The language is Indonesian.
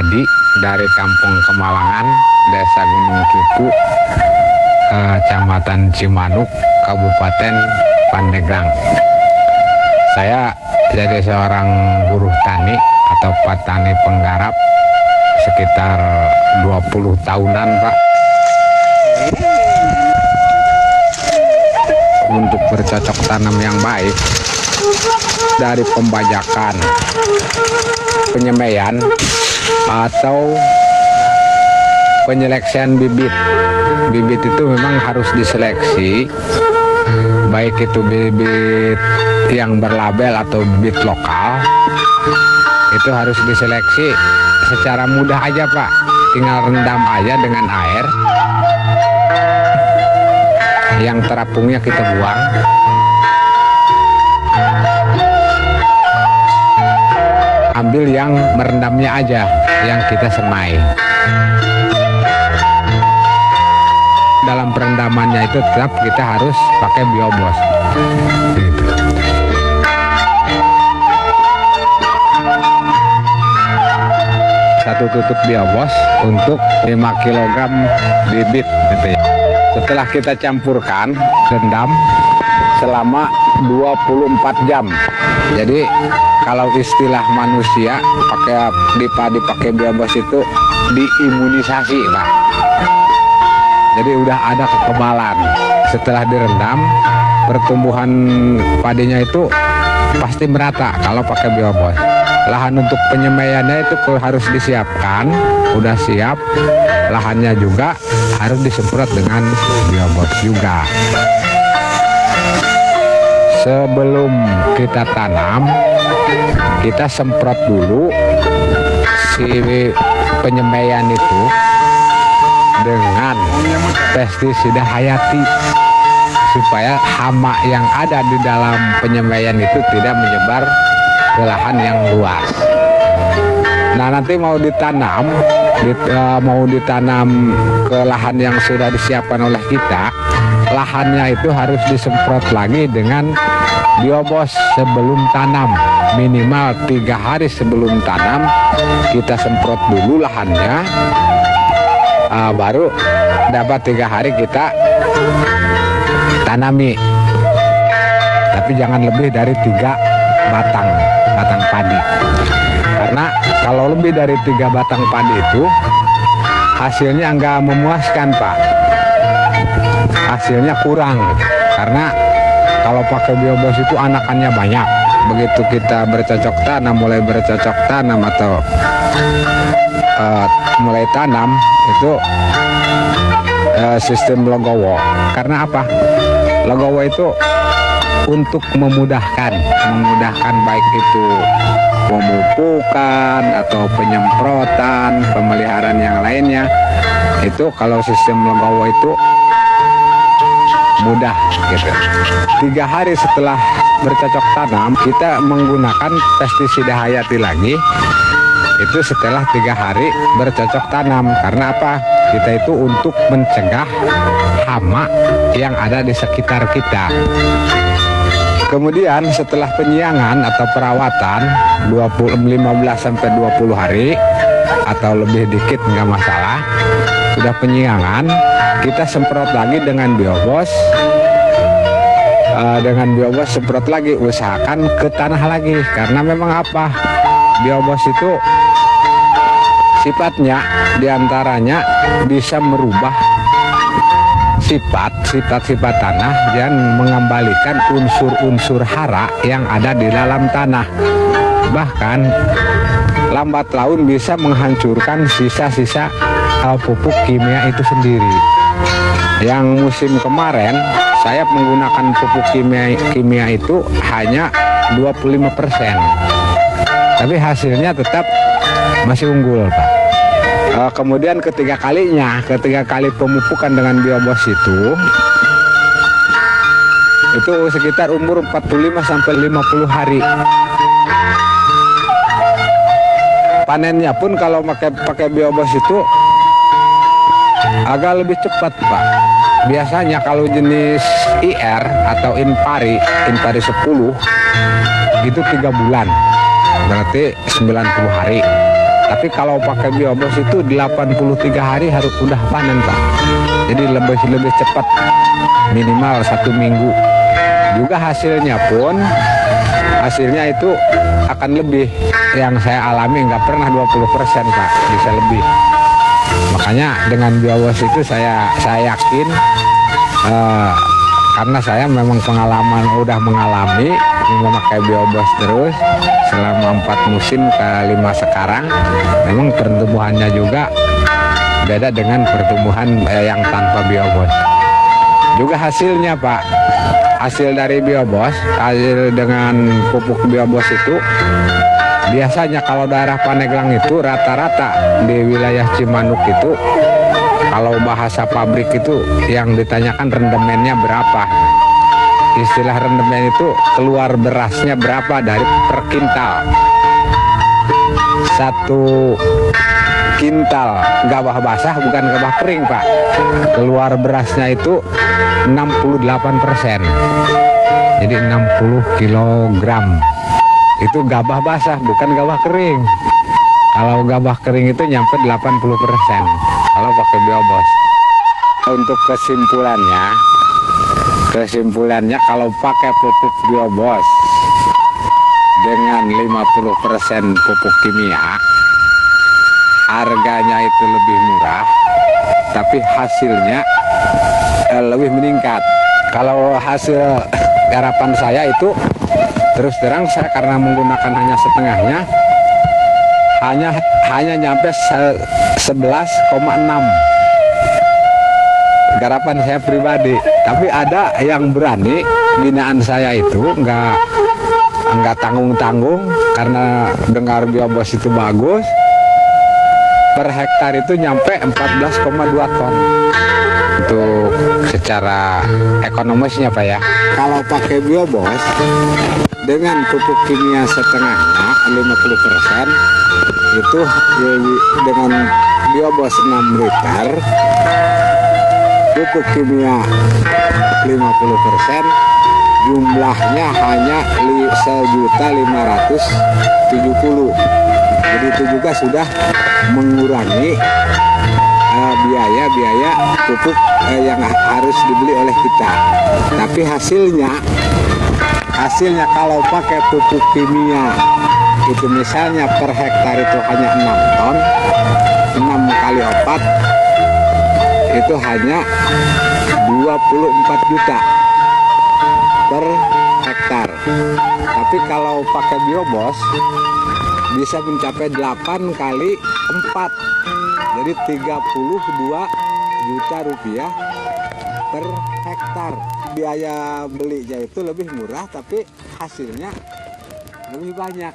Adi dari Kampung Kemalangan, Desa Gunung Cupu, Kecamatan Cimanuk, Kabupaten Pandeglang. Saya jadi seorang buruh tani atau petani penggarap sekitar 20 tahunan, Pak. Untuk bercocok tanam yang baik, dari pembajakan, penyemaian, atau penyeleksian bibit. Bibit itu memang harus diseleksi, baik itu bibit yang berlabel atau bibit lokal, itu harus diseleksi secara mudah aja, Pak. Tinggal rendam aja dengan air, yang terapungnya kita buang. Ambil yang merendamnya aja, yang kita semai. Dalam perendamannya itu tetap kita harus pakai biobos. Gitu. Satu tutup biobos untuk 5 kg bibit gitu ya. Setelah kita campurkan, rendam selama 24 jam. Jadi kalau istilah manusia pakai biobos itu diimunisasi, Pak. Jadi udah ada kekebalan. Setelah direndam, pertumbuhan padinya itu pasti merata kalau pakai biobos. Lahan untuk penyemaiannya itu harus disiapkan, udah siap. Lahannya juga harus disemprot dengan biobos juga. Sebelum kita tanam, kita semprot dulu si penyemaian itu dengan pestisida hayati supaya hama yang ada di dalam penyemaian itu tidak menyebar ke lahan yang luas. Nah, nanti mau ditanam ke lahan yang sudah disiapkan oleh kita, lahannya itu harus disemprot lagi dengan biobos sebelum tanam. Minimal 3 hari sebelum tanam kita semprot dulu lahannya, baru dapat 3 hari kita tanami. Tapi jangan lebih dari 3 batang padi. Karena kalau lebih dari 3 batang padi itu hasilnya nggak memuaskan, Pak. Hasilnya kurang. Karena kalau pakai biobos itu anakannya banyak. Begitu kita mulai bercocok tanam atau mulai tanam itu sistem legowo. Karena apa? Legowo itu untuk memudahkan baik itu pemupukan atau penyemprotan, pemeliharaan yang lainnya. Itu kalau sistem legowo itu mudah gitu. 3 hari setelah bercocok tanam kita menggunakan pestisida hayati lagi. Itu setelah 3 hari bercocok tanam. Karena apa? Kita itu untuk mencegah hama yang ada di sekitar kita. Kemudian setelah penyiangan atau perawatan 15-20 hari atau lebih dikit nggak masalah. Sudah penyiangan, kita semprot lagi dengan biobos. Semprot lagi, usahakan ke tanah lagi. Karena memang apa? Biobos itu sifatnya diantaranya bisa merubah sifat tanah dan mengembalikan unsur-unsur hara yang ada di dalam tanah. Bahkan lambat laun bisa menghancurkan sisa-sisa pupuk kimia itu sendiri. Yang musim kemarin saya menggunakan pupuk kimia itu hanya 25%. Tapi hasilnya tetap masih unggul, Pak. Kemudian ketiga kali pemupukan dengan biobos itu sekitar umur 45-50 hari. Panennya pun kalau pakai biobos itu agak lebih cepat, Pak. Biasanya kalau jenis IR atau Inpari 10 itu 3 bulan, berarti 90 hari. Tapi kalau pakai biobos itu 83 hari harus udah panen Pak. Jadi lebih cepat, minimal 1 minggu. Juga hasilnya itu akan lebih. Yang saya alami nggak pernah 20% Pak, bisa lebih. Makanya dengan biobos itu saya yakin, karena saya memang udah mengalami memakai biobos terus selama 4 musim ke 5 sekarang. Memang pertumbuhannya juga beda dengan pertumbuhan yang tanpa biobos. Juga hasilnya Pak, hasil dari biobos, hasil dengan pupuk biobos itu biasanya kalau daerah Pandeglang itu rata-rata di wilayah Cimanuk itu, kalau bahasa pabrik itu yang ditanyakan rendemennya berapa. Istilah rendemen itu keluar berasnya berapa dari per kintal. 1 kintal gabah basah, bukan gabah kering Pak, keluar berasnya itu 68%. Jadi 60 kilogram. Itu gabah basah, bukan gabah kering. Kalau gabah kering itu nyampe 80% kalau pakai biobos. Untuk kesimpulannya kalau pakai pupuk biobos dengan 50% pupuk kimia, harganya itu lebih murah, tapi hasilnya lebih meningkat. Kalau hasil garapan saya itu terus terang saya karena menggunakan hanya setengahnya, hanya nyampe 11,6 garapan saya pribadi. Tapi ada yang berani, binaan saya itu nggak tanggung-tanggung, karena dengar biobos itu bagus, per hektar itu nyampe 14,2 ton. Untuk secara ekonomisnya Pak ya, kalau pakai biobos dengan pupuk kimia setengahnya 50%, itu dengan biobos 6 liter, pupuk kimia 50%, jumlahnya hanya 1.570.000. Jadi itu juga sudah mengurangi biaya pupuk yang harus dibeli oleh kita. Tapi hasilnya kalau pakai pupuk kimia itu misalnya per hektar itu hanya 6 ton, 6 kali 4 itu hanya 24 juta per hektar. Tapi kalau pakai biobos bisa mencapai 8 kali 4, jadi 32 juta rupiah per hektar. Biaya belinya itu lebih murah, tapi hasilnya lebih banyak.